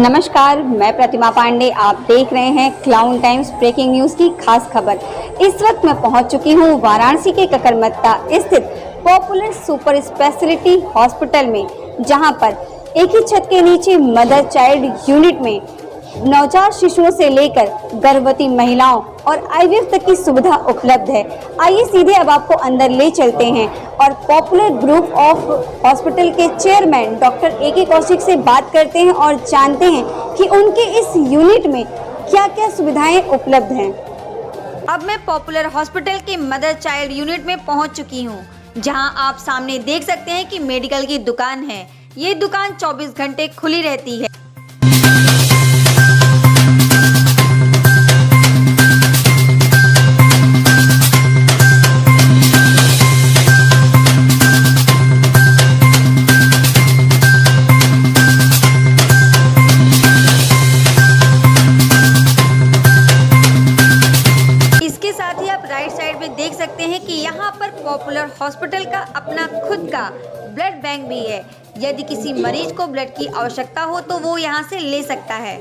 नमस्कार, मैं प्रतिमा पांडे। आप देख रहे हैं क्लाउन टाइम्स ब्रेकिंग न्यूज की खास खबर। इस वक्त मैं पहुंच चुकी हूं वाराणसी के ककरमत्ता स्थित पॉपुलर सुपर स्पेशलिटी हॉस्पिटल में, जहां पर एक ही छत के नीचे मदर चाइल्ड यूनिट में नवजात शिशुओं से लेकर गर्भवती महिलाओं और आईवीएफ तक की सुविधा उपलब्ध है। आइए सीधे अब आपको अंदर ले चलते हैं और पॉपुलर ग्रुप ऑफ हॉस्पिटल के चेयरमैन डॉक्टर ए.के. कौशिक से बात करते हैं और जानते हैं कि उनके इस यूनिट में क्या क्या सुविधाएं उपलब्ध हैं। अब मैं पॉपुलर हॉस्पिटल के मदर चाइल्ड यूनिट में पहुंच चुकी हूं, जहां आप सामने देख सकते हैं कि मेडिकल की दुकान है। ये दुकान 24 घंटे खुली रहती है। राइट साइड में देख सकते हैं कि यहाँ पर पॉपुलर हॉस्पिटल का अपना खुद का ब्लड बैंक भी है। यदि किसी मरीज को ब्लड की आवश्यकता हो तो वो यहाँ से ले सकता है।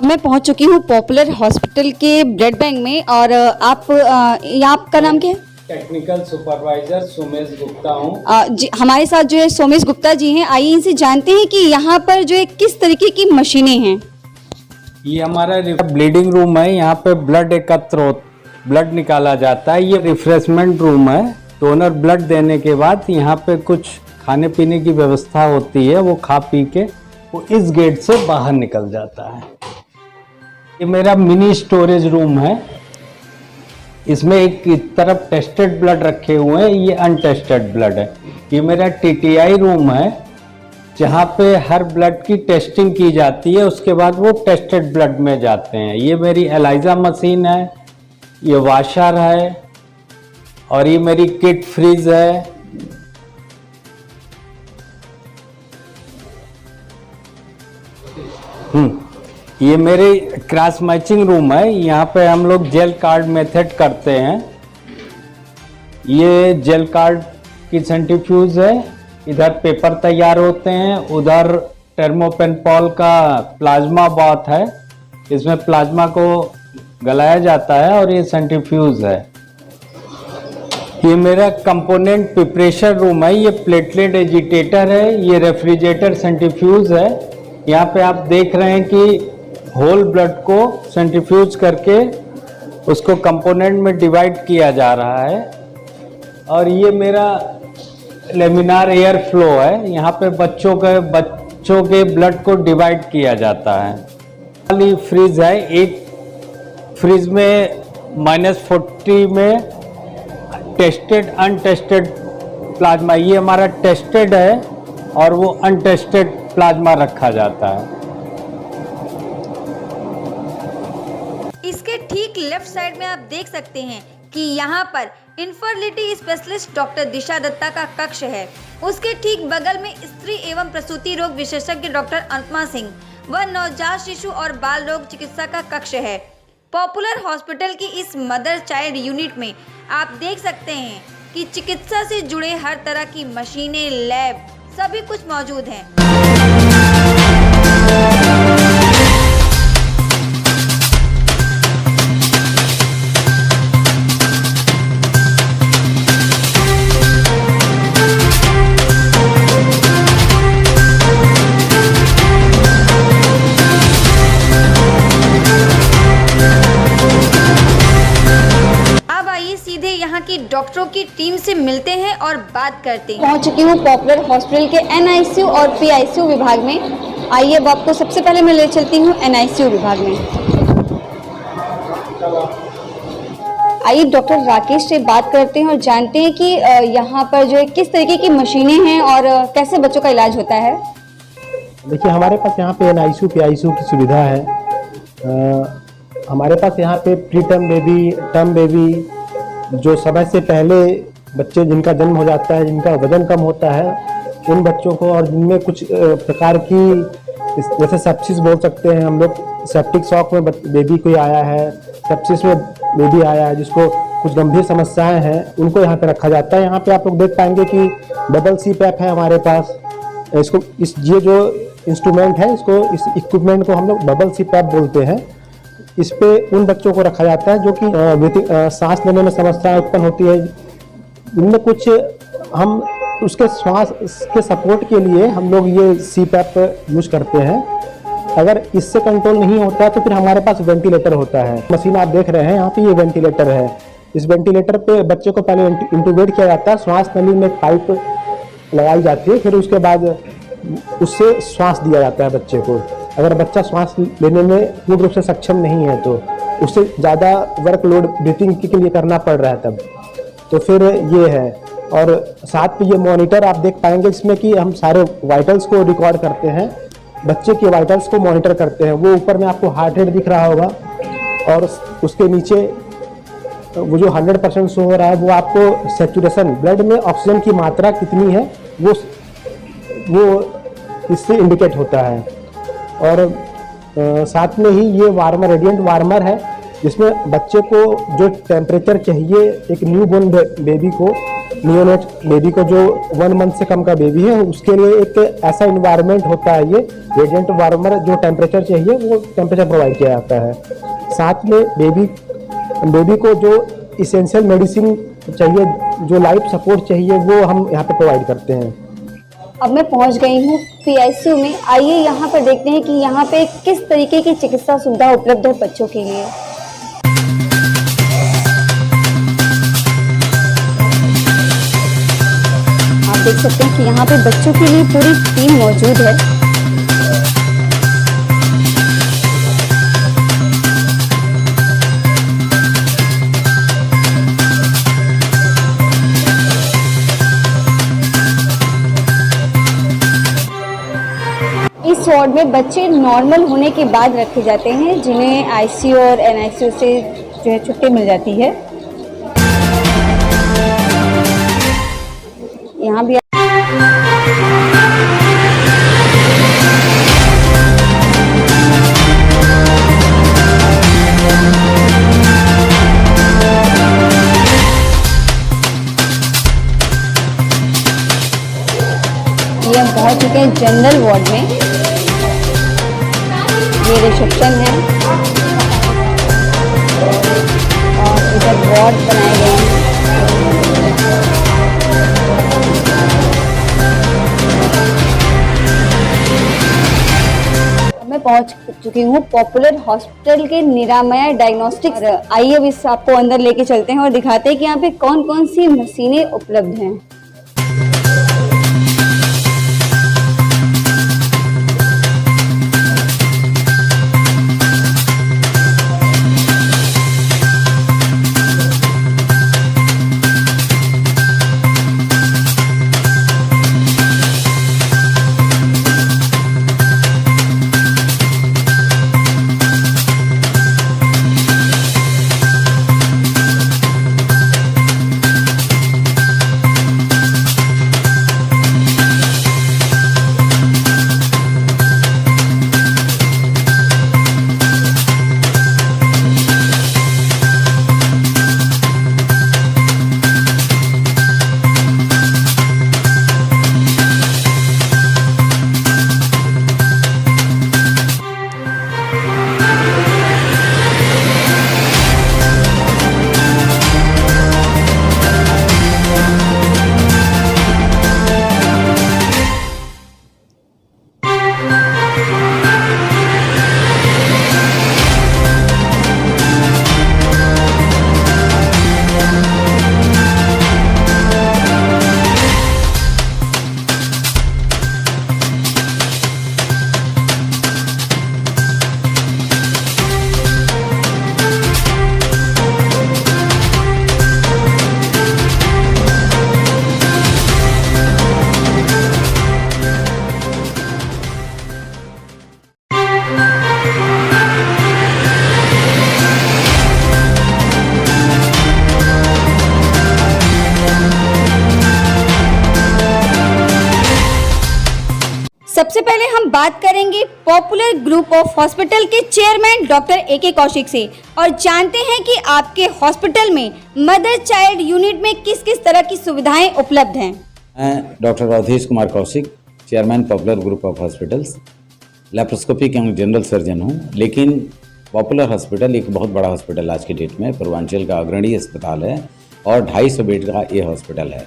मैं पहुँच चुकी हूँ पॉपुलर हॉस्पिटल के ब्लड बैंक में और आपका नाम क्या है? टेक्निकल सुपरवाइजर सोमेश गुप्ता हूँ। जी, हमारे साथ जो है सोमेश गुप्ता जी हैं। आइए इनसे जानते हैं कि यहाँ पर जो है किस तरीके की मशीनें हैं। ये हमारा ब्लीडिंग रूम है। यहाँ पे ब्लड निकाला जाता है। ये रिफ्रेशमेंट रूम है। डोनर ब्लड देने के बाद यहाँ पे कुछ खाने पीने की व्यवस्था होती है। वो खा पी के वो इस गेट से बाहर निकल जाता है। ये मेरा मिनी स्टोरेज रूम है। इसमें एक तरफ टेस्टेड ब्लड रखे हुए हैं, ये अनटेस्टेड ब्लड है। ये मेरा टीटीआई रूम है, जहाँ पे हर ब्लड की टेस्टिंग की जाती है, उसके बाद वो टेस्टेड ब्लड में जाते हैं। ये मेरी एलाइजा मशीन है, ये वाशर है और ये मेरी किट फ्रीज है। ये मेरे क्रॉस मैचिंग रूम है। यहाँ पे हम लोग जेल कार्ड मेथड करते हैं। ये जेल कार्ड की सेंट्रीफ्यूज है। इधर पेपर तैयार होते हैं, उधर टर्मोपेनपॉल का प्लाज्मा बाथ है। इसमें प्लाज्मा को गलाया जाता है और ये सेंट्रीफ्यूज है। ये मेरा कंपोनेंट प्रिपरेशन रूम है। ये प्लेटलेट एजिटेटर है, ये रेफ्रिजरेटर सेंट्रीफ्यूज है। यहाँ पे आप देख रहे हैं कि होल ब्लड को सेंट्रीफ्यूज करके उसको कंपोनेंट में डिवाइड किया जा रहा है। और ये मेरा लेमिनार एयर फ्लो है। यहाँ पे बच्चों के ब्लड को डिवाइड किया जाता है। खाली फ्रिज है। एक फ्रिज में -40 में टेस्टेड अनटेस्टेड प्लाज्मा, ये हमारा टेस्टेड है और वो अनटेस्टेड प्लाज्मा रखा जाता है। इसके ठीक लेफ्ट साइड में आप देख सकते हैं कि यहाँ पर इन्फर्टिलिटी स्पेशलिस्ट डॉक्टर दिशा दत्ता का कक्ष है। उसके ठीक बगल में स्त्री एवं प्रसूति रोग विशेषज्ञ डॉक्टर अनुपमा सिंह व नवजात शिशु और बाल रोग चिकित्सा का कक्ष है। पॉपुलर हॉस्पिटल की इस मदर चाइल्ड यूनिट में आप देख सकते हैं कि चिकित्सा से जुड़े हर तरह की मशीनें, लैब सभी कुछ मौजूद हैं। यहाँ की डॉक्टरों की टीम से मिलते हैं और बात करते हैं। पहुँच चुकी हूँ पॉपुलर हॉस्पिटल के NICU और PICU विभाग में। आइए अब आपको सबसे पहले मैं ले चलती हूँ NICU विभाग में। आइए डॉक्टर राकेश से बात करते हैं और जानते हैं कि यहाँ पर जो है किस तरीके की मशीनें हैं और कैसे बच्चों का इलाज होता है। देखिए, हमारे पास यहाँ पे NICU PICU की सुविधा है। हमारे पास यहाँ पे प्री टर्म बेबी जो समय से पहले बच्चे जिनका जन्म हो जाता है, जिनका वजन कम होता है, उन बच्चों को, और जिनमें कुछ प्रकार की जैसे सेप्सिस बोल सकते हैं हम लोग, सेप्टिक शॉक में बेबी कोई आया है, सेप्सिस में बेबी आया है, जिसको कुछ गंभीर समस्याएं हैं, उनको यहाँ पे रखा जाता है। यहाँ पे आप लोग देख पाएंगे कि डबल CPAP है हमारे पास। ये जो इंस्ट्रूमेंट है, इस इक्विपमेंट को हम लोग बबल सीपैप बोलते हैं। इस पे उन बच्चों को रखा जाता है जो कि सांस लेने में समस्याएं उत्पन्न होती है। इनमें कुछ हम उसके श्वास के सपोर्ट के लिए हम लोग ये सीपैप यूज करते हैं। अगर इससे कंट्रोल नहीं होता है तो फिर हमारे पास वेंटिलेटर होता है। मशीन आप देख रहे हैं यहाँ पे, ये वेंटिलेटर है। इस वेंटिलेटर पे बच्चे को पहले इंट्यूबेट किया जाता है, श्वास नली में एक पाइप लगाई जाती है, फिर उसके बाद उससे श्वास दिया जाता है बच्चे को। अगर बच्चा श्वास लेने में पूर्ण रूप से सक्षम नहीं है तो उससे ज़्यादा वर्कलोड ब्रीथिंग के लिए करना पड़ रहा है तब, तो फिर ये है। और साथ में ये मॉनिटर आप देख पाएंगे जिसमें कि हम सारे वाइटल्स को रिकॉर्ड करते हैं, बच्चे के वाइटल्स को मॉनिटर करते हैं। वो ऊपर में आपको हार्ट रेट दिख रहा होगा और उसके नीचे वो जो 100% शो हो रहा है वो आपको सैचुरेशन, ब्लड में ऑक्सीजन की मात्रा कितनी है वो इससे इंडिकेट होता है। और साथ में ही ये वार्मर, रेडिएंट वार्मर है जिसमें बच्चे को जो टेम्परेचर चाहिए, एक न्यू बोर्न बेबी को, नियोनेट बेबी को जो 1 मंथ से कम का बेबी है, उसके लिए एक ऐसा इन्वायरमेंट होता है। ये रेडिएंट वार्मर जो टेम्परेचर चाहिए वो टेम्परेचर प्रोवाइड किया जाता है। साथ में बेबी को जो इसेंशियल मेडिसिन चाहिए, जो लाइफ सपोर्ट चाहिए, वो हम यहाँ पे प्रोवाइड करते हैं। अब मैं पहुंच गई हूँ PICU में। आइए यहाँ पर देखते हैं कि यहाँ पे किस तरीके की चिकित्सा सुविधा उपलब्ध है बच्चों के लिए। आप देख सकते हैं कि यहाँ पे बच्चों के लिए पूरी टीम मौजूद है। इस वार्ड में बच्चे नॉर्मल होने के बाद रखे जाते हैं, जिन्हें ICU और NICU से जो है छुट्टी मिल जाती है। यहाँ भी ये हम पहुंच चुके हैं जनरल वार्ड में। ये रिसेप्शन है और इधर वार्ड बनाए गए हैं। मैं पहुंच चुकी हूँ पॉपुलर हॉस्पिटल के निरामया डायग्नोस्टिक। आइए अब इस आपको अंदर लेके चलते हैं और दिखाते हैं कि यहाँ पे कौन कौन सी मशीनें उपलब्ध हैं। सबसे पहले हम बात करेंगे पॉपुलर ग्रुप ऑफ हॉस्पिटल के चेयरमैन डॉक्टर AK कौशिक से और जानते हैं कि आपके हॉस्पिटल में मदर चाइल्ड यूनिट में किस किस तरह की सुविधाएं उपलब्ध हैं। मैं doctor Avdhesh Kumar Kaushik, chairman popular group of hospitals, laparoscopic and general surgeon हूँ। लेकिन पॉपुलर हॉस्पिटल एक बहुत बड़ा हॉस्पिटल आज की डेट में पूर्वांचल का अग्रणी अस्पताल है और 250 बेड का ये हॉस्पिटल है।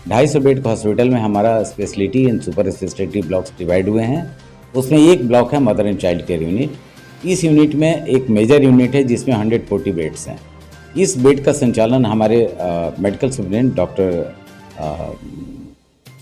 250 बेड का हॉस्पिटल में हमारा speciality and super speciality blocks divide हुए हैं। उसमें एक ब्लॉक है mother and child care unit. इस यूनिट में एक मेजर यूनिट है जिसमें 140 बेड्स हैं। इस बेड का संचालन हमारे medical superintendent doctor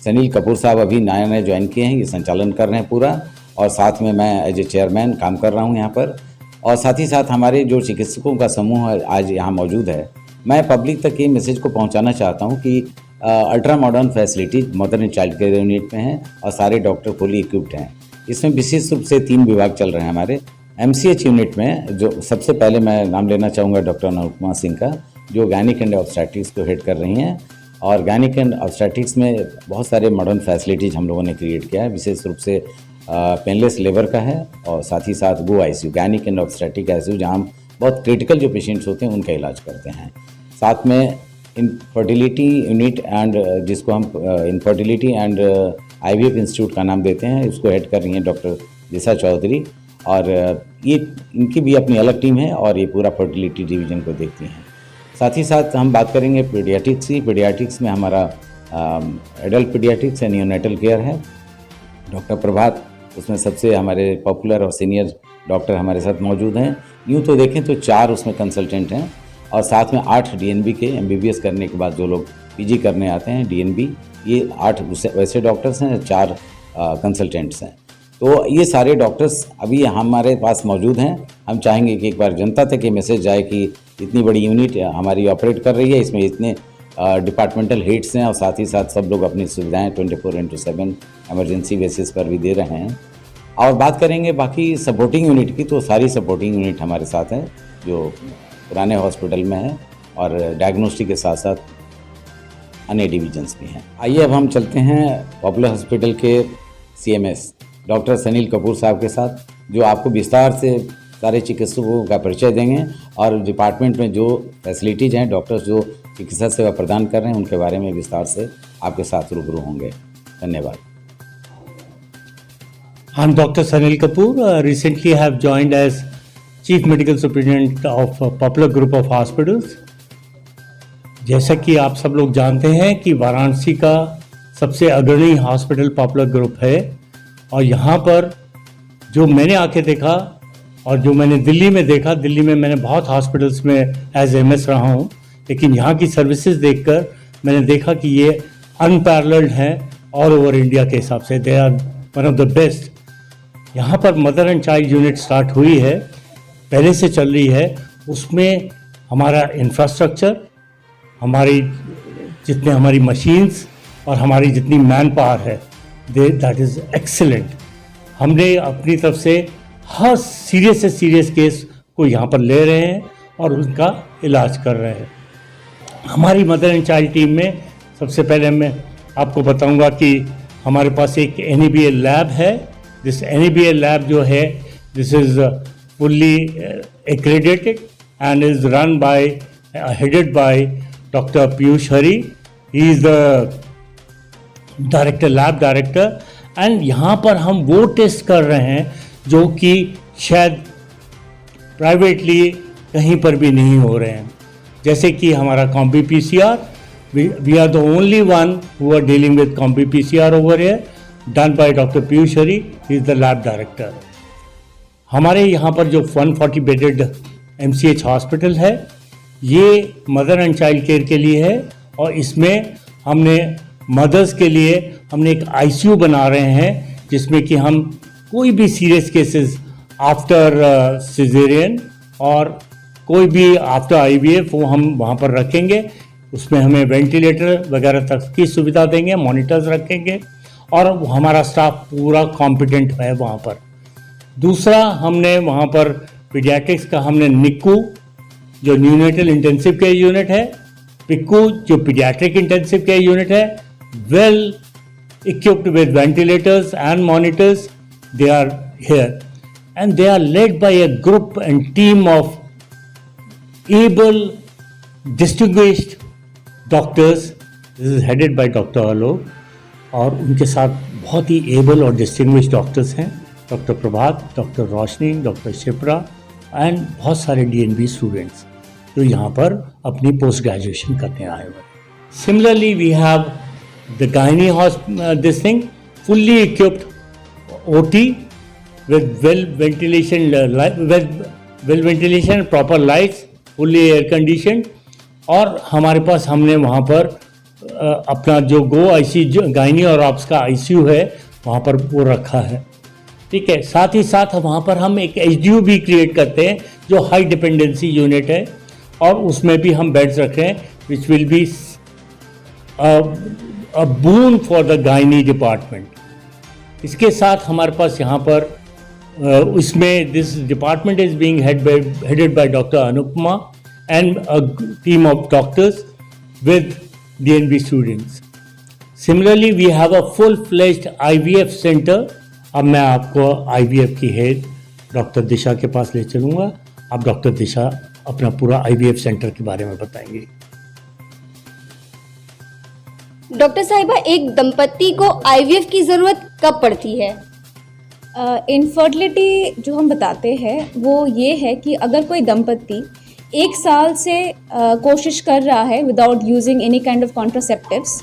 Sunil Kapoor sahab अभी नए ज्वाइन किए हैं, ये संचालन कर रहे हैं पूरा, और साथ में मैं एज ए चेयरमैन काम कर रहा हूँ यहाँ पर। और साथ ही साथ हमारे जो चिकित्सकों का समूह आज यहाँ मौजूद है, मैं पब्लिक तक ये मैसेज को पहुँचाना चाहता हूँ कि ultra modern facilities mother and child care unit में हैं और सारे डॉक्टर फुली इक्विप्ड हैं। इसमें विशेष रूप से 3 विभाग चल रहे हैं हमारे। MCH यूनिट में जो सबसे पहले मैं नाम लेना चाहूँगा डॉक्टर अनुपमा सिंह का, जो गायनिक एंड ऑब्स्टेट्रिक्स को हेड कर रही हैं। और गायनिक एंड ऑब्स्टेट्रिक्स में बहुत सारे मॉडर्न फैसिलिटीज़ हम लोगों ने क्रिएट किया है, विशेष रूप से पेनलेस लेबर का है और साथ ही साथ गो ICU, gynaec and obstetric ICU, जहाँ हम बहुत क्रिटिकल जो पेशेंट्स होते हैं उनका इलाज करते हैं। साथ में इनफर्टिलिटी यूनिट एंड जिसको हम इनफर्टिलिटी एंड IVF इंस्टीट्यूट का नाम देते हैं, उसको हेड कर रही हैं डॉक्टर दिशा चौधरी, और ये इनकी भी अपनी अलग टीम है और ये पूरा फर्टिलिटी डिवीजन को देखती हैं। साथ ही साथ हम बात करेंगे पीडियाट्रिक्स की। पीडियाट्रिक्स में हमारा adult paediatrics and neonatal care है, डॉक्टर प्रभात उसमें सबसे हमारे पॉपुलर और सीनियर डॉक्टर हमारे साथ मौजूद हैं। यूँ तो देखें तो 4 उसमें कंसल्टेंट हैं और साथ में 8 DNB के MBBS करने के बाद जो लोग PG करने आते हैं DNB, ये 8 वैसे डॉक्टर्स हैं, 4 कंसल्टेंट्स हैं। तो ये सारे डॉक्टर्स अभी हमारे पास मौजूद हैं। हम चाहेंगे कि एक बार जनता तक ये मैसेज जाए कि इतनी बड़ी यूनिट हमारी ऑपरेट कर रही है, इसमें इतने डिपार्टमेंटल हेड्स हैं और साथ ही साथ सब लोग अपनी सुविधाएं 24/7 इमरजेंसी बेसिस पर भी दे रहे हैं। और बात करेंगे बाकी सपोर्टिंग यूनिट की, तो सारी सपोर्टिंग यूनिट हमारे साथ है जो पुराने हॉस्पिटल में है और डायग्नोस्टिक के साथ साथ अन्य डिविजन्स भी हैं। आइए अब हम चलते हैं पॉपुलर हॉस्पिटल के CMS डॉक्टर सनील कपूर साहब के साथ, जो आपको विस्तार से सारे चिकित्सकों का परिचय देंगे और डिपार्टमेंट में जो फैसिलिटीज़ हैं, डॉक्टर्स जो चिकित्सा सेवा प्रदान कर रहे हैं, उनके बारे में विस्तार से आपके साथ रूबरू होंगे। धन्यवाद। I'm Dr. Sanil Kapoor. Recently I have joined as Chief Medical Superintendent of Popular Group of Hospitals. जैसा कि आप सब लोग जानते हैं कि वाराणसी का सबसे अग्रणी हॉस्पिटल पॉपुलर ग्रुप है, और यहाँ पर जो मैंने आके देखा और जो मैंने दिल्ली में देखा, दिल्ली में मैंने बहुत हॉस्पिटल्स में एज MS रहा हूँ, लेकिन यहाँ की सर्विसेज देखकर मैंने देखा कि ये अनपैरेलल्ड हैं ऑल ओवर इंडिया के हिसाब से। They are one of the best. यहाँ पर mother and child unit start हुई है, पहले से चल रही है। उसमें हमारा इंफ्रास्ट्रक्चर, हमारी जितने हमारी मशीन्स और हमारी जितनी मैन पावर है, दैट इज़ एक्सीलेंट। हमने अपनी तरफ से हर सीरियस से सीरियस केस को यहाँ पर ले रहे हैं और उनका इलाज कर रहे हैं। हमारी मदर एंड चाइल्ड टीम में सबसे पहले मैं आपको बताऊंगा कि हमारे पास एक NABL लैब है। दिस NABL लैब जो है, this is fully accredited and is run by headed by Dr. Piyush Hari. He is the director, lab director, and यहाँ पर हम वो टेस्ट कर रहे हैं जो कि शायद प्राइवेटली कहीं पर भी नहीं हो रहे हैं। जैसे कि हमारा combi PCR, we are the only one who are dealing with combi PCR over here, done by doctor Piyush Hari, he is the lab director. हमारे यहाँ पर जो 140 बेडेड MCH हॉस्पिटल है, ये मदर एंड चाइल्ड केयर के लिए है, और इसमें हमने मदर्स के लिए हमने एक ICU बना रहे हैं, जिसमें कि हम कोई भी सीरियस केसेस आफ्टर सिजेरियन और कोई भी आफ्टर IVF वो हम वहाँ पर रखेंगे। उसमें हमें वेंटिलेटर वगैरह तक की सुविधा देंगे, मॉनिटर्स रखेंगे, और हमारा स्टाफ पूरा कॉम्पिटेंट है वहाँ पर। दूसरा, हमने वहाँ पर पीडियाट्रिक्स का हमने NICU जो न्यूनेटल इंटेंसिव केयर यूनिट है, PICU जो पीडियाट्रिक इंटेंसिव केयर यूनिट है, well equipped with ventilators and monitors. They are here and they are led by a group and team of able, distinguished doctors. This is headed by Dr. Alok. और उनके साथ बहुत he able और distinguish doctors हैं, doctor Prabhat, doctor Roshni, doctor Shipra and बहुत सारे DNB students जो यहाँ पर अपनी पोस्ट ग्रेजुएशन करने आए हुए हैं। Similarly we have the gynae this thing fully equipped OT with well ventilation, proper lights, fully air conditioned, और हमारे पास हमने वहाँ पर अपना जो ICU गायनी और ऑप्स का ICU है वहाँ पर वो रखा है, ठीक है। साथ ही साथ वहाँ पर हम एक HDU भी क्रिएट करते हैं जो हाई डिपेंडेंसी यूनिट है, और उसमें भी हम बेड्स रख रहे हैं which will be a boon for the gynae department. इसके साथ हमारे पास यहाँ पर इसमें this department is being headed by doctor Anupama and a team of doctors with DNB students. Similarly we have a full fledged IVF centre. अब मैं आपको IVF की हेड डॉक्टर दिशा के पास ले चलूँगा। अब डॉक्टर दिशा अपना पूरा IVF सेंटर के बारे में बताएंगे। डॉक्टर साहिबा, एक दंपत्ति को IVF की ज़रूरत कब पड़ती है? इनफर्टिलिटी जो हम बताते हैं वो ये है कि अगर कोई दंपत्ति 1 साल से कोशिश कर रहा है without using any kind of contraceptives,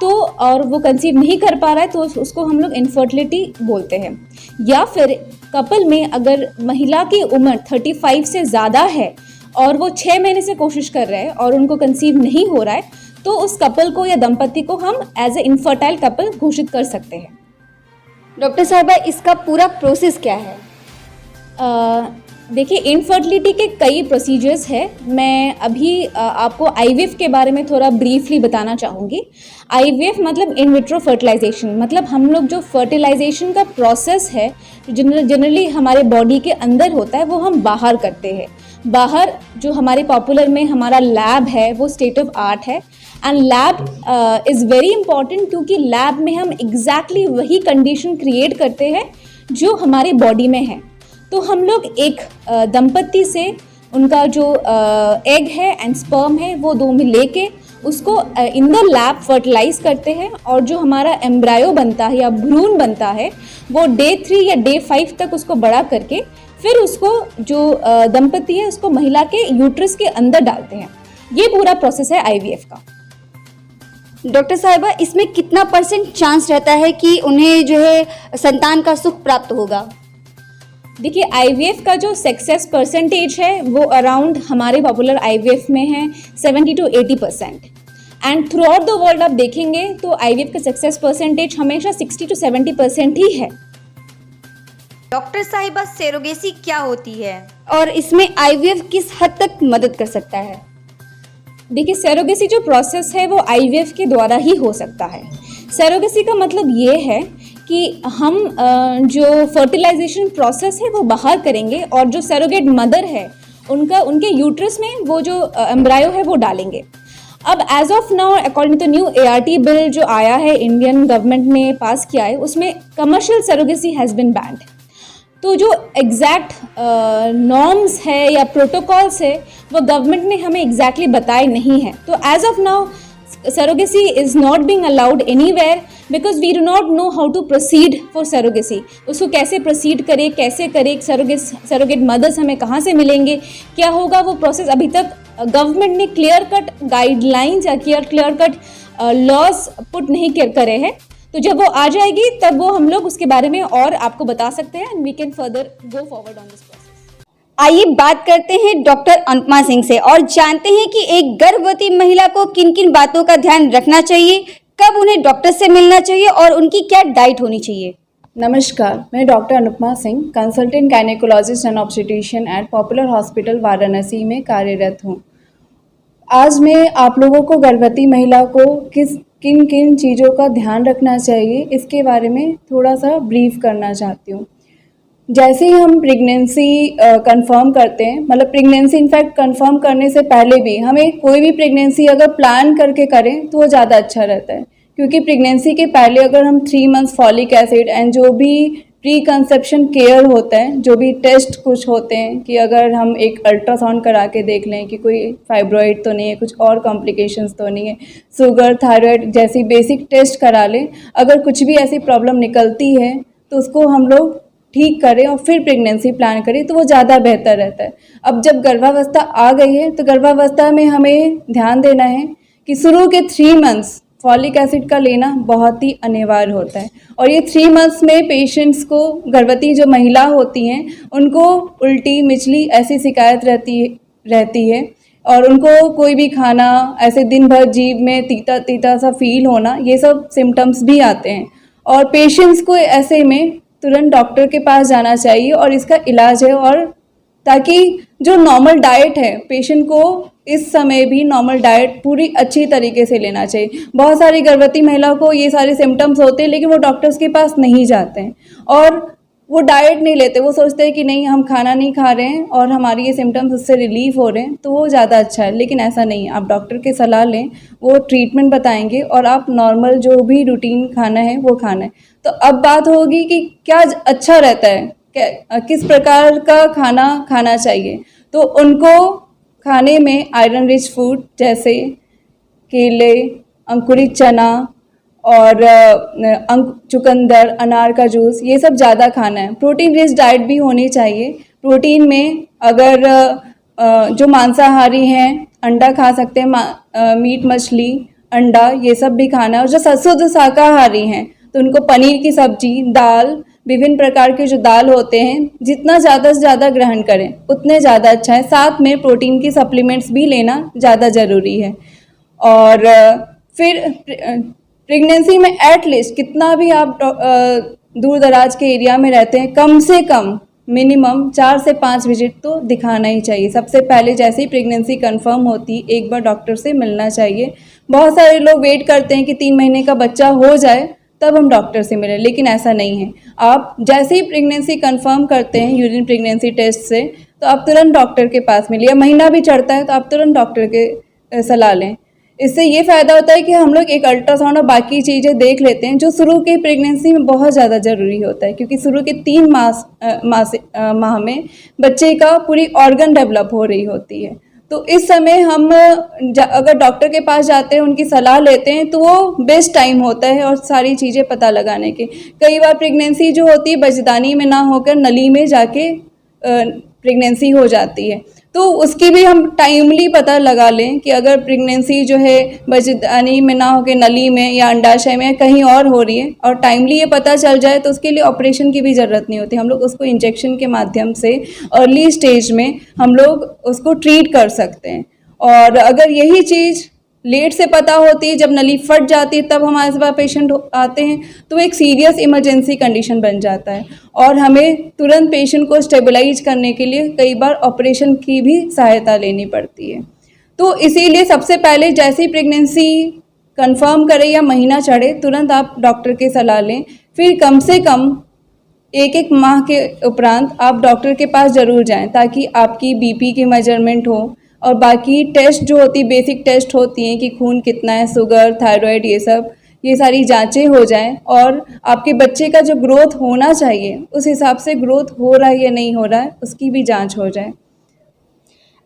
तो और वो कंसीव नहीं कर पा रहा है तो उसको हम लोग इनफर्टिलिटी बोलते हैं। या फिर कपल में अगर महिला की उम्र 35 से ज़्यादा है और वो 6 महीने से कोशिश कर रहे हैं और उनको कंसीव नहीं हो रहा है, तो उस कपल को या दंपत्ति को हम एज ए इनफर्टाइल कपल घोषित कर सकते हैं। डॉक्टर साहिबा, इसका पूरा प्रोसेस क्या है? देखिए, इनफर्टिलिटी के कई प्रोसीजर्स हैं। मैं अभी आपको IVF के बारे में थोड़ा ब्रीफली बताना चाहूँगी। IVF मतलब इन विट्रो फर्टिलाइजेशन, मतलब हम लोग जो फर्टिलाइजेशन का प्रोसेस है जनरली हमारे बॉडी के अंदर होता है वो हम बाहर करते हैं। बाहर जो हमारे पॉपुलर में हमारा लैब है वो स्टेट ऑफ आर्ट है, and lab is very important क्योंकि लैब में हम एग्जैक्टली वही कंडीशन क्रिएट करते हैं जो हमारे बॉडी में है। तो हम लोग एक दंपत्ति से उनका जो एग है एंड स्पर्म है वो दो में लेके उसको इन द लैब फर्टिलाइज करते हैं, और जो हमारा एम्ब्रायो बनता है या भ्रूण बनता है वो डे 3 या डे 5 तक उसको बड़ा करके फिर उसको जो दंपत्ति है उसको महिला के यूट्रस के अंदर डालते हैं। ये पूरा प्रोसेस है IVF का। डॉक्टर साहिबा, इसमें कितना % चांस रहता है कि उन्हें जो है संतान का सुख प्राप्त होगा? देखिए, IVF का जो सक्सेस परसेंटेज है वो अराउंड हमारे पॉपुलर IVF में है 70 to 80%, and through out the world आप देखेंगे तो IVF का सक्सेस परसेंटेज हमेशा 60 to 70% ही है। डॉक्टर साहिबा, सेरोगेसी क्या होती है और इसमें IVF किस हद तक मदद कर सकता है? देखिए, सेरोगेसी जो प्रोसेस है वो IVF के द्वारा ही हो सकता है। सेरोगेसी का मतलब ये है कि हम जो फर्टिलाइजेशन प्रोसेस है वो बाहर करेंगे और जो सेरोगेट मदर है उनके यूट्रस में वो जो एम्ब्रायो है वो डालेंगे। अब as of now according to new ART bill जो आया है, इंडियन गवर्नमेंट ने पास किया है, उसमें commercial surrogacy has been band. तो जो एग्जैक्ट नॉर्म्स है या प्रोटोकॉल्स है वो गवर्नमेंट ने हमें एग्जैक्टली बताए नहीं है। तो as of now surrogacy is not being allowed anywhere because we do not know how to proceed for surrogacy। उसको कैसे proceed करें, कैसे करें, surrogate mothers हमें कहाँ से मिलेंगे, क्या होगा, वो प्रोसेस अभी तक गवर्नमेंट ने क्लियर कट गाइडलाइंस या क्लियर कट लॉज पुट नहीं करे हैं। तो जब वो आ जाएगी तब वो हम लोग उसके बारे में और आपको बता सकते हैं, and we can further go forward on this process. आइए बात करते हैं डॉक्टर अनुपमा सिंह से और जानते हैं कि एक गर्भवती महिला को किन किन बातों का ध्यान रखना चाहिए, कब उन्हें डॉक्टर से मिलना चाहिए और उनकी क्या डाइट होनी चाहिए। नमस्कार, मैं doctor Anupama Singh, consultant gynaecologist and obstetrician at popular hospital Varanasi में कार्यरत हूँ। आज मैं आप लोगों को गर्भवती महिला को किन किन चीज़ों का ध्यान रखना चाहिए इसके बारे में थोड़ा सा ब्रीफ करना चाहती हूँ। जैसे ही हम प्रेगनेंसी कंफर्म करते हैं, मतलब प्रेगनेंसी इनफैक्ट कंफर्म करने से पहले भी हमें कोई भी प्रेगनेंसी अगर प्लान करके करें तो वो ज़्यादा अच्छा रहता है, क्योंकि प्रेगनेंसी के पहले अगर हम 3 मंथ्स फॉलिक एसिड एंड जो भी प्री कंसेप्शन केयर होता है, जो भी टेस्ट कुछ होते हैं कि अगर हम एक अल्ट्रासाउंड करा के देख लें कि कोई फाइब्रॉइड तो नहीं है, कुछ और कॉम्प्लिकेशंस तो नहीं है, शुगर थायराइड जैसी बेसिक टेस्ट करा लें। अगर कुछ भी ऐसी प्रॉब्लम निकलती है तो उसको हम लोग ठीक करें और फिर प्रेगनेंसी प्लान करें तो वो ज़्यादा बेहतर रहता है। अब जब गर्भावस्था आ गई है तो गर्भावस्था में हमें ध्यान देना है कि शुरू के 3 मंथ्स फॉलिक एसिड का लेना बहुत ही अनिवार्य होता है। और ये 3 मंथ्स में पेशेंट्स को, गर्भवती जो महिला होती हैं उनको उल्टी मिचली ऐसी शिकायत रहती है और उनको कोई भी खाना ऐसे दिन भर जीभ में तीता तीता सा फील होना, ये सब सिम्टम्स भी आते हैं। और पेशेंट्स को ऐसे में तुरंत डॉक्टर के पास जाना चाहिए और इसका इलाज है, और ताकि जो नॉर्मल डाइट है पेशेंट को इस समय भी नॉर्मल डाइट पूरी अच्छी तरीके से लेना चाहिए। बहुत सारी गर्भवती महिलाओं को ये सारे सिम्टम्स होते हैं लेकिन वो डॉक्टर्स के पास नहीं जाते हैं और वो डाइट नहीं लेते। वो सोचते हैं कि नहीं, हम खाना नहीं खा रहे हैं और हमारी ये सिम्टम्स उससे रिलीफ हो रहे हैं तो वो ज़्यादा अच्छा है, लेकिन ऐसा नहीं है। आप डॉक्टर के सलाह लें, वो ट्रीटमेंट बताएंगे और आप नॉर्मल जो भी रूटीन खाना है वो खाना है। तो अब बात होगी कि क्या अच्छा रहता है, किस प्रकार का खाना खाना चाहिए। तो उनको खाने में आयरन रिच फूड जैसे केले, अंकुरित चना और चुकंदर, अनार का जूस, ये सब ज़्यादा खाना है। प्रोटीन रिच डाइट भी होनी चाहिए। प्रोटीन में अगर जो मांसाहारी हैं अंडा खा सकते हैं, मीट मछली अंडा ये सब भी खाना है। और जो शुद्ध शाकाहारी हैं तो उनको पनीर की सब्जी, दाल, विभिन्न प्रकार के जो दाल होते हैं जितना ज़्यादा से ज़्यादा ग्रहण करें उतने ज़्यादा अच्छा है। साथ में प्रोटीन की सप्लीमेंट्स भी लेना ज़्यादा ज़रूरी है। और फिर प्रेगनेंसी में एटलीस्ट कितना भी आप दूर दराज के एरिया में रहते हैं, कम से कम मिनिमम 4 से 5 विजिट तो दिखाना ही चाहिए। सबसे पहले जैसे ही प्रेगनेंसी कंफर्म होती एक बार डॉक्टर से मिलना चाहिए। बहुत सारे लोग वेट करते हैं कि 3 महीने का बच्चा हो जाए तब हम डॉक्टर से मिलें, लेकिन ऐसा नहीं है। आप जैसे ही प्रेगनेंसी कंफर्म करते हैं यूरिन प्रेगनेंसी टेस्ट से तो आप तुरंत डॉक्टर के पास मिलिए। या महीना भी चढ़ता है तो आप तुरंत डॉक्टर के सलाह लें। इससे ये फ़ायदा होता है कि हम लोग एक अल्ट्रासाउंड और बाकी चीज़ें देख लेते हैं जो शुरू के प्रेगनेंसी में बहुत ज़्यादा ज़रूरी होता है, क्योंकि शुरू के 3 माह में बच्चे का पूरी ऑर्गन डेवलप हो रही होती है। तो इस समय हम अगर डॉक्टर के पास जाते हैं, उनकी सलाह लेते हैं तो वो बेस्ट टाइम होता है और सारी चीज़ें पता लगाने के। कई बार प्रेगनेंसी जो होती है बच्चेदानी में ना होकर नली में जाके प्रेगनेंसी हो जाती है, तो उसकी भी हम टाइमली पता लगा लें कि अगर प्रेगनेंसी जो है बच्चेदानी में ना होकर नली में या अंडाशय में कहीं और हो रही है और टाइमली ये पता चल जाए तो उसके लिए ऑपरेशन की भी ज़रूरत नहीं होती। हम लोग उसको इंजेक्शन के माध्यम से अर्ली स्टेज में हम लोग उसको ट्रीट कर सकते हैं। और अगर यही चीज़ लेट से पता होती है, जब नली फट जाती है तब हमारे पास पेशेंट आते हैं, तो एक सीरियस इमरजेंसी कंडीशन बन जाता है और हमें तुरंत पेशेंट को स्टेबलाइज करने के लिए कई बार ऑपरेशन की भी सहायता लेनी पड़ती है। तो इसीलिए सबसे पहले जैसे ही प्रेगनेंसी कंफर्म करें या महीना चढ़े तुरंत आप डॉक्टर की सलाह लें। फिर कम से कम 1 माह के उपरांत आप डॉक्टर के पास ज़रूर जाएं ताकि आपकी बीपी की मेजरमेंट हो और बाकी टेस्ट जो होती बेसिक टेस्ट होती हैं कि खून कितना है, शुगर, थायराइड, ये सारी जांचें हो जाएं और आपके बच्चे का जो ग्रोथ होना चाहिए उस हिसाब से ग्रोथ हो रहा है या नहीं हो रहा है उसकी भी जांच हो जाए।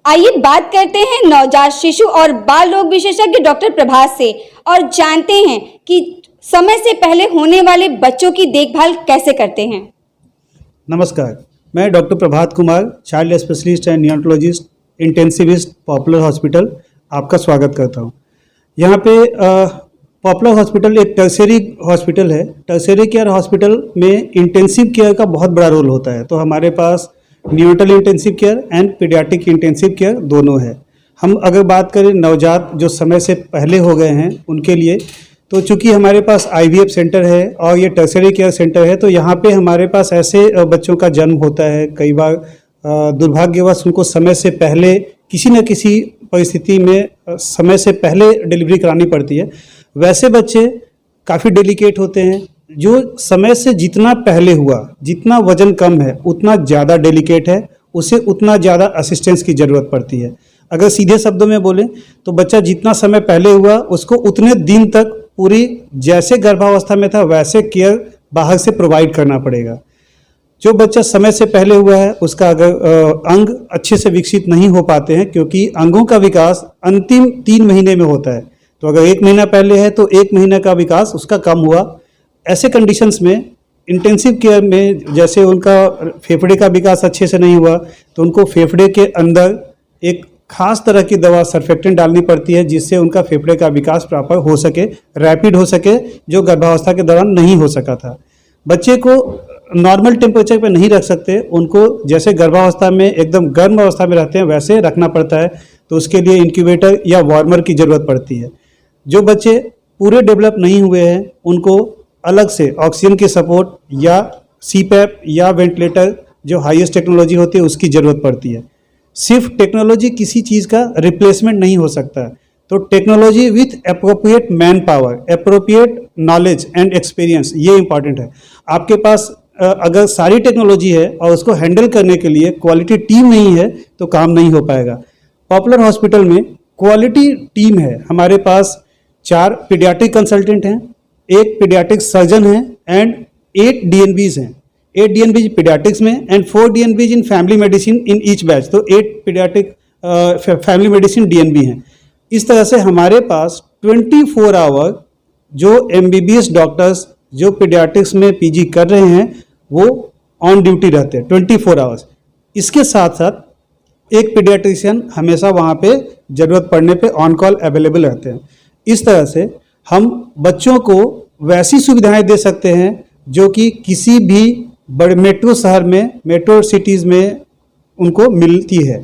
आइए बात करते हैं नवजात शिशु और बाल रोग विशेषज्ञ डॉक्टर प्रभात से और जानते हैं कि समय से पहले होने वाले बच्चों की देखभाल कैसे करते हैं। नमस्कार, मैं doctor Prabhat Kumar, child specialist and neonatologist, intensivist, popular hospital आपका स्वागत करता हूं। यहाँ पे पॉपुलर हॉस्पिटल एक टर्शियरी हॉस्पिटल है। टर्शियरी केयर हॉस्पिटल में इंटेंसिव केयर का बहुत बड़ा रोल होता है। तो हमारे पास neonatal intensive care and paediatric intensive care दोनों है। हम अगर बात करें नवजात जो समय से पहले हो गए हैं उनके लिए, तो चूंकि हमारे पास IVF सेंटर है और ये टर्शियरी केयर सेंटर है, तो यहाँ पे हमारे पास ऐसे बच्चों का जन्म होता है, कई बार दुर्भाग्यवश उनको समय से पहले किसी न किसी परिस्थिति में समय से पहले डिलीवरी करानी पड़ती है। वैसे बच्चे काफ़ी डेलिकेट होते हैं। जो समय से जितना पहले हुआ, जितना वजन कम है उतना ज़्यादा डेलिकेट है, उसे उतना ज़्यादा असिस्टेंस की ज़रूरत पड़ती है। अगर सीधे शब्दों में बोलें तो बच्चा जितना समय पहले हुआ उसको उतने दिन तक पूरी जैसे गर्भावस्था में था वैसे केयर बाहर से प्रोवाइड करना पड़ेगा। जो बच्चा समय से पहले हुआ है उसका अगर अंग अच्छे से विकसित नहीं हो पाते हैं, क्योंकि अंगों का विकास अंतिम 3 महीने में होता है। तो अगर 1 महीना पहले है तो 1 महीना का विकास उसका कम हुआ। ऐसे कंडीशंस में इंटेंसिव केयर में जैसे उनका फेफड़े का विकास अच्छे से नहीं हुआ तो उनको फेफड़े के अंदर एक खास तरह की दवा सर्फेक्टेंट डालनी पड़ती है, जिससे उनका फेफड़े का विकास प्रॉपर हो सके, रैपिड हो सके, जो गर्भावस्था के दौरान नहीं हो सका था। बच्चे को नॉर्मल टेम्परेचर पे नहीं रख सकते, उनको जैसे गर्भावस्था में एकदम गर्म अवस्था में रहते हैं वैसे रखना पड़ता है, तो उसके लिए इंक्यूबेटर या वार्मर की ज़रूरत पड़ती है। जो बच्चे पूरे डेवलप नहीं हुए हैं उनको अलग से ऑक्सीजन की सपोर्ट या सीपैप या वेंटिलेटर जो हाईएस्ट टेक्नोलॉजी होती है उसकी ज़रूरत पड़ती है। सिर्फ टेक्नोलॉजी किसी चीज़ का रिप्लेसमेंट नहीं हो सकता, तो technology with appropriate man power, appropriate knowledge and experience, ये इंपॉर्टेंट है। आपके पास अगर सारी टेक्नोलॉजी है और उसको हैंडल करने के लिए क्वालिटी टीम नहीं है तो काम नहीं हो पाएगा। पॉपुलर हॉस्पिटल में क्वालिटी टीम है। हमारे पास 4 पीडियाट्रिक कंसल्टेंट हैं, 1 पीडियाट्रिक सर्जन है एंड 8 DNBs हैं। 8 DNBs पीडियाट्रिक्स में and 4 DNBs in family medicine in each batch, तो 8 पीडियाट्रिक फैमिली मेडिसिन DNB हैं। इस तरह से हमारे पास 24 आवर जो MBBS डॉक्टर्स जो पीडियाट्रिक्स में PG कर रहे हैं वो ऑन ड्यूटी रहते हैं 24 आवर्स। इसके साथ साथ एक पीडियाट्रिशियन हमेशा वहाँ पे ज़रूरत पड़ने पे ऑन कॉल अवेलेबल रहते हैं। इस तरह से हम बच्चों को वैसी सुविधाएं दे सकते हैं जो कि किसी भी बड़े मेट्रो शहर में, मेट्रो सिटीज़ में उनको मिलती है।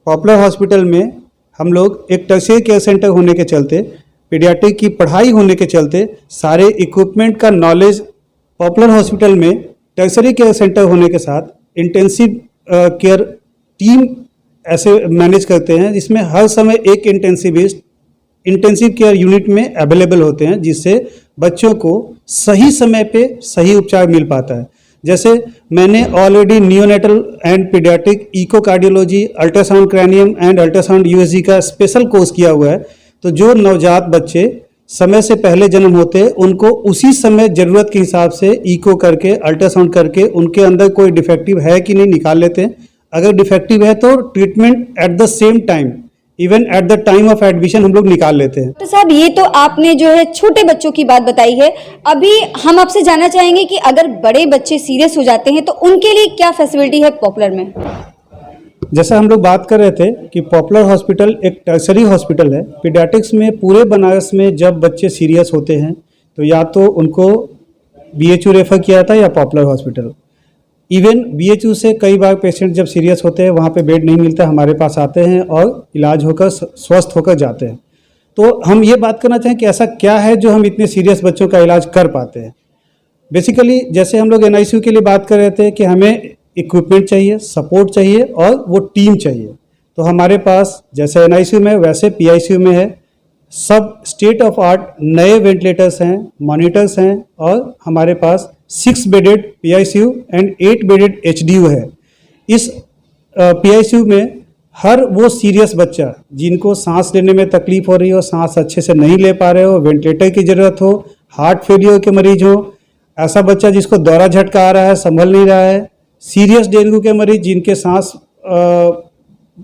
पॉपुलर हॉस्पिटल में हम लोग एक टर्शियरी केयर सेंटर होने के चलते, पीडियाट्रिक की पढ़ाई होने के चलते, सारे इक्विपमेंट का नॉलेज पॉपुलर हॉस्पिटल में टर्शियरी केयर सेंटर होने के साथ इंटेंसिव केयर टीम ऐसे मैनेज करते हैं जिसमें हर समय एक इंटेंसिविस्ट इंटेंसिव केयर यूनिट में अवेलेबल होते हैं, जिससे बच्चों को सही समय पे सही उपचार मिल पाता है। जैसे मैंने already neonatal and paediatric echocardiology, ultrasound cranium and ultrasound USG का स्पेशल कोर्स किया हुआ है, तो जो नवजात बच्चे समय से पहले जन्म होते हैं उनको उसी समय ज़रूरत के हिसाब से इको करके, अल्ट्रासाउंड करके उनके अंदर कोई डिफेक्टिव है कि नहीं निकाल लेते हैं। अगर डिफेक्टिव है तो treatment at the same time, even at the time of admission हम लोग निकाल लेते हैं। तो साहब ये तो आपने जो है छोटे बच्चों की बात बताई है, अभी हम आपसे जानना चाहेंगे कि अगर बड़े बच्चे सीरियस हो जाते हैं तो उनके लिए क्या फैसिलिटी है पॉपुलर में? जैसा हम लोग बात कर रहे थे कि पॉपुलर हॉस्पिटल एक टर्शरी हॉस्पिटल है। पीडियाट्रिक्स में पूरे बनारस में जब बच्चे सीरियस होते हैं तो या तो उनको BHU रेफर किया था या पॉपुलर हॉस्पिटल। इवन BHU से कई बार पेशेंट जब सीरियस होते हैं वहाँ पे बेड नहीं मिलता, हमारे पास आते हैं और इलाज होकर स्वस्थ होकर जाते हैं। तो हम ये बात करना चाहें कि ऐसा क्या है जो हम इतने सीरियस बच्चों का इलाज कर पाते हैं। बेसिकली जैसे हम लोग NICU के लिए बात कर रहे थे कि हमें इक्विपमेंट चाहिए, सपोर्ट चाहिए और वो टीम चाहिए, तो हमारे पास जैसे NICU में वैसे PICU में है। सब स्टेट ऑफ आर्ट नए वेंटिलेटर्स हैं, मॉनिटर्स हैं और हमारे पास 6 bedded PICU and 8 bedded HDU है। इस PICU में हर वो सीरियस बच्चा जिनको सांस लेने में तकलीफ हो रही हो, सांस अच्छे से नहीं ले पा रहे हो, वेंटिलेटर की ज़रूरत हो, हार्ट फेलियर के मरीज हो, ऐसा बच्चा जिसको दौरा झटका आ रहा है, संभल नहीं रहा है, सीरियस डेंगू के मरीज जिनके सांस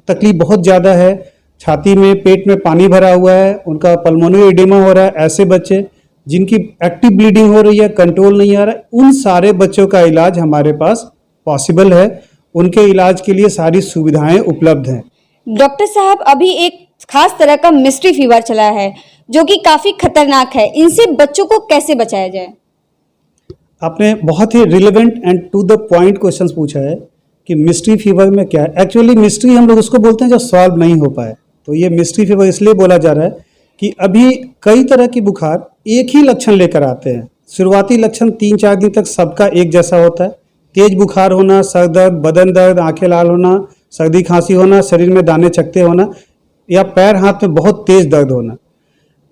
तकलीफ बहुत ज़्यादा है, छाती में पेट में पानी भरा हुआ है, उनका पल्मोनरी एडिमा हो रहा है, ऐसे बच्चे जिनकी एक्टिव ब्लीडिंग हो रही है, कंट्रोल नहीं आ रहा है, उन सारे बच्चों का इलाज हमारे पास पॉसिबल है। उनके इलाज के लिए सारी सुविधाएं उपलब्ध हैं। डॉक्टर साहब अभी एक खास तरह का मिस्ट्री फीवर चला है जो कि काफी खतरनाक है, इनसे बच्चों को कैसे बचाया जाए? आपने बहुत ही relevant and to the point question पूछा है कि मिस्ट्री फीवर में क्या है। एक्चुअली मिस्ट्री हम लोग उसको बोलते हैं जो सॉल्व नहीं हो पाए, तो ये मिस्ट्री फीवर इसलिए बोला जा रहा है कि अभी कई तरह की बुखार एक ही लक्षण लेकर आते हैं। शुरुआती लक्षण 3-4 दिन तक सबका एक जैसा होता है, तेज बुखार होना, सर दर्द, बदन दर्द, आंखें लाल होना, सर्दी खांसी होना, शरीर में दाने चकते होना या पैर हाथ में बहुत तेज दर्द होना,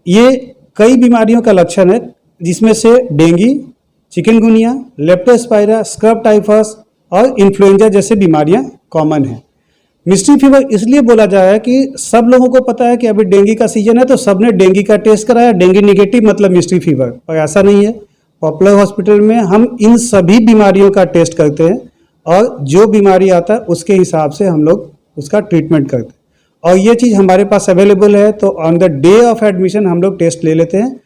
ये कई बीमारियों का लक्षण है, जिसमें से dengue, chikungunya, Leptospira, scrub typhus और इन्फ्लुएंजा जैसे बीमारियां कॉमन हैं। मिस्ट्री फीवर इसलिए बोला जा रहा है कि सब लोगों को पता है कि अभी डेंगू का सीजन है तो सबने डेंगू का टेस्ट कराया, डेंगू निगेटिव मतलब मिस्ट्री फीवर, पर ऐसा नहीं है। पॉपुलर हॉस्पिटल में हम इन सभी बीमारियों का टेस्ट करते हैं और जो बीमारी आता है उसके हिसाब से हम लोग उसका ट्रीटमेंट करते हैं। और ये चीज़ हमारे पास अवेलेबल है, तो on the day of admission हम लोग टेस्ट ले लेते हैं।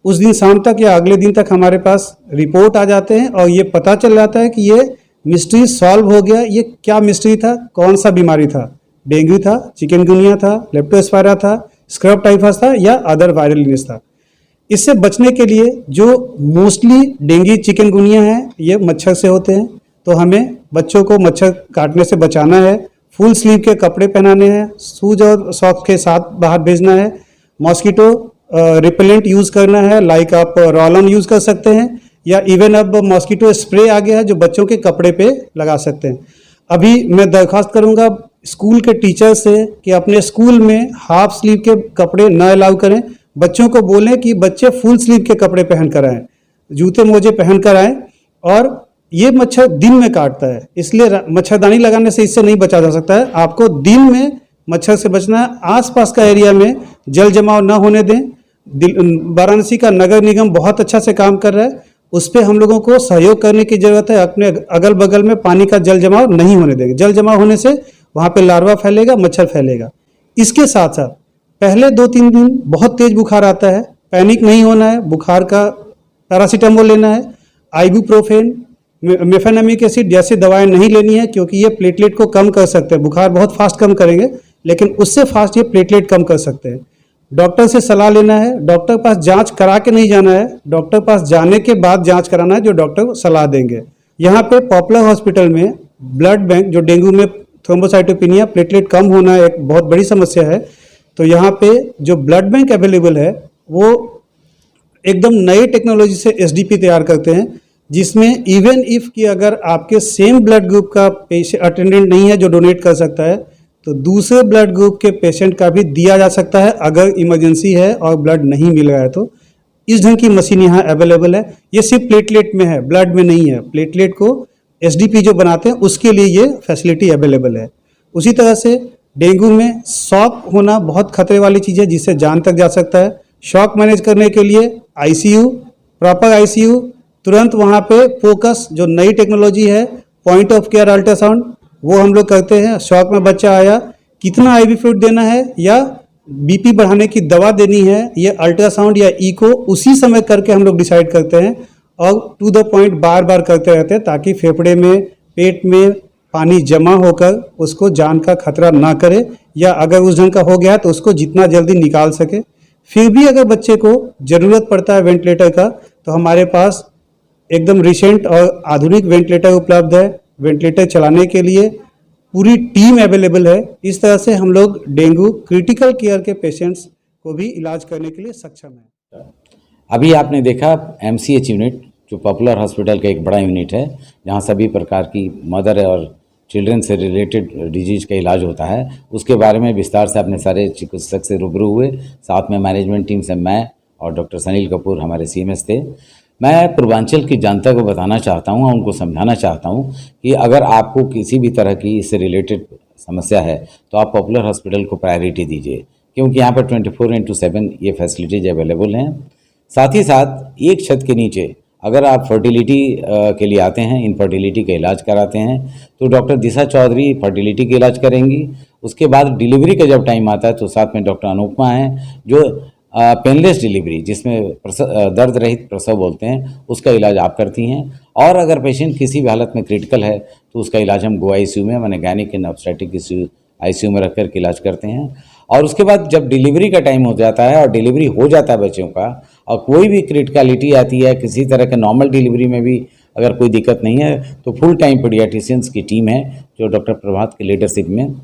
उस दिन शाम तक या अगले दिन तक हमारे पास रिपोर्ट आ जाते हैं और ये पता चल जाता है कि ये मिस्ट्री सॉल्व हो गया। ये क्या मिस्ट्री था, कौन सा बीमारी था, डेंगू था, चिकनगुनिया था, लेप्टोस्पायरा था, स्क्रब टाइफस था या अदर वायरल इलनेस था। इससे बचने के लिए जो मोस्टली डेंगू चिकनगुनिया है ये मच्छर से होते हैं, तो हमें बच्चों को मच्छर काटने से बचाना है। फुल स्लीव के कपड़े पहनाने हैं, शूज और सॉक्स के साथ बाहर भेजना है। मॉस्किटो रिपेलेंट यूज़ करना है, लाइक आप रोल ऑन यूज़ कर सकते हैं या इवन अब मॉस्किटो स्प्रे आ गया है जो बच्चों के कपड़े पे लगा सकते हैं। अभी मैं दरख्वास्त करूंगा स्कूल के टीचर से कि अपने स्कूल में हाफ स्लीव के कपड़े न अलाउ करें। बच्चों को बोलें कि बच्चे फुल स्लीव के कपड़े पहन कर आएँ, जूते मोजे पहन कर आएँ। और ये मच्छर दिन में काटता है, इसलिए मच्छरदानी लगाने से इससे नहीं बचा जा सकता है। आपको दिन में मच्छर से बचना है। आसपास का एरिया में जल जमाव न होने दें। वाराणसी का नगर निगम बहुत अच्छा से काम कर रहा है, उस पर हम लोगों को सहयोग करने की जरूरत है। अपने अगल बगल में पानी का जल जमाव नहीं होने देंगे। जल जमाव होने से वहाँ पे लार्वा फैलेगा, मच्छर फैलेगा। इसके साथ साथ पहले 2-3 दिन बहुत तेज बुखार आता है, पैनिक नहीं होना है। बुखार का पैरासीटामोल लेना है, आइबुप्रोफेन, मेफेनामिक एसिड जैसी दवाएं नहीं लेनी है, क्योंकि ये प्लेटलेट को कम कर सकते हैं। बुखार बहुत फास्ट कम करेंगे, लेकिन उससे फास्ट ये प्लेटलेट कम कर सकते हैं। डॉक्टर से सलाह लेना है, डॉक्टर पास जांच करा के नहीं जाना है, डॉक्टर पास जाने के बाद जांच कराना है जो डॉक्टर सलाह देंगे। यहाँ पे पॉपुलर हॉस्पिटल में ब्लड बैंक, जो डेंगू में थ्रोम्बोसाइटोपिनिया प्लेटलेट कम होना एक बहुत बड़ी समस्या है, तो यहाँ पे जो ब्लड बैंक अवेलेबल है वो एकदम नई टेक्नोलॉजी से एसडीपी तैयार करते हैं, जिसमें इवन इफ कि अगर आपके सेम ब्लड ग्रुप का पेशेंट अटेंडेंट नहीं है जो डोनेट कर सकता है, तो दूसरे ब्लड ग्रुप के पेशेंट का भी दिया जा सकता है अगर इमरजेंसी है और ब्लड नहीं मिल रहा है। तो इस ढंग की मशीन यहाँ अवेलेबल है। ये सिर्फ प्लेटलेट में है, ब्लड में नहीं है। प्लेटलेट को एसडीपी जो बनाते हैं उसके लिए ये फैसिलिटी अवेलेबल है। उसी तरह से डेंगू में शॉक होना बहुत खतरे वाली चीज़ है, जिससे जान तक जा सकता है। शॉक मैनेज करने के लिए आईसीयू, प्रॉपर आईसीयू, तुरंत वहाँ पे फोकस, जो नई टेक्नोलॉजी है, पॉइंट ऑफ केयर अल्ट्रासाउंड, वो हम लोग करते हैं। शॉक में बच्चा आया, कितना आईवी फ्लूइड देना है या बीपी बढ़ाने की दवा देनी है, ये अल्ट्रासाउंड या इको उसी समय करके हम लोग डिसाइड करते हैं। और टू द पॉइंट बार बार करते रहते हैं, ताकि फेफड़े में, पेट में पानी जमा होकर उसको जान का खतरा ना करे, या अगर उस ढंग का हो गया तो उसको जितना जल्दी निकाल सके। फिर भी अगर बच्चे को ज़रूरत पड़ता है वेंटिलेटर का, तो हमारे पास एकदम रिसेंट और आधुनिक वेंटिलेटर उपलब्ध है। वेंटिलेटर चलाने के लिए पूरी टीम अवेलेबल है। इस तरह से हम लोग डेंगू क्रिटिकल केयर के पेशेंट्स को भी इलाज करने के लिए सक्षम हैं। अभी आपने देखा एमसीएच यूनिट, जो पॉपुलर हॉस्पिटल का एक बड़ा यूनिट है, जहां सभी प्रकार की मदर और चिल्ड्रन से रिलेटेड डिजीज का इलाज होता है, उसके बारे में विस्तार से अपने सारे चिकित्सक से रूबरू हुए। साथ में मैनेजमेंट टीम से मैं और डॉक्टर सनील कपूर हमारे सीएमएस थे। मैं पूर्वांचल की जनता को बताना चाहता हूँ और उनको समझाना चाहता हूँ कि अगर आपको किसी भी तरह की इससे रिलेटेड समस्या है तो आप पॉपुलर हॉस्पिटल को प्रायोरिटी दीजिए, क्योंकि यहाँ पर 24/7 ये फैसिलिटीज अवेलेबल हैं। साथ ही साथ एक छत के नीचे अगर आप फर्टिलिटी के लिए आते हैं, इनफर्टिलिटी का इलाज कराते हैं, तो डॉक्टर दिशा चौधरी फर्टिलिटी का इलाज करेंगी। उसके बाद डिलीवरी का जब टाइम आता है तो साथ में डॉक्टर अनुपमा हैं, जो पेनलेस डिलीवरी, जिसमें दर्द रहित प्रसव बोलते हैं, उसका इलाज आप करती हैं। और अगर पेशेंट किसी भी हालत में क्रिटिकल है तो उसका इलाज हम गो आईसीयू में, माने गैनिक एंड ऑब्स्टेट्रिक आईसीयू में रख कर के इलाज करते हैं। और उसके बाद जब डिलीवरी का टाइम हो जाता है और डिलीवरी हो जाता है बच्चों का, और कोई भी क्रिटिकलिटी आती है, किसी तरह के नॉर्मल डिलीवरी में भी अगर कोई दिक्कत नहीं है, तो फुल टाइम पीडियाट्रिशियंस की टीम है जो डॉक्टर प्रभात की लीडरशिप में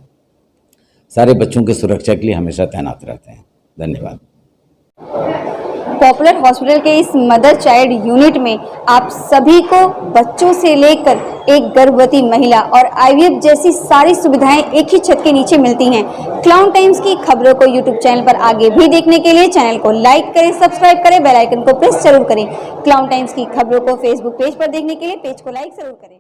सारे बच्चों की सुरक्षा के लिए हमेशा तैनात रहते हैं। धन्यवाद। पॉपुलर हॉस्पिटल के इस मदर चाइल्ड यूनिट में आप सभी को बच्चों से लेकर एक गर्भवती महिला और आईवीएफ जैसी सारी सुविधाएं एक ही छत के नीचे मिलती हैं। क्लाउन टाइम्स की खबरों को यूट्यूब चैनल पर आगे भी देखने के लिए चैनल को लाइक करें, सब्सक्राइब करें, बेल आइकन को प्रेस जरूर करें। क्लाउन टाइम्स की खबरों को फेसबुक पेज पर देखने के लिए पेज को लाइक जरूर करें।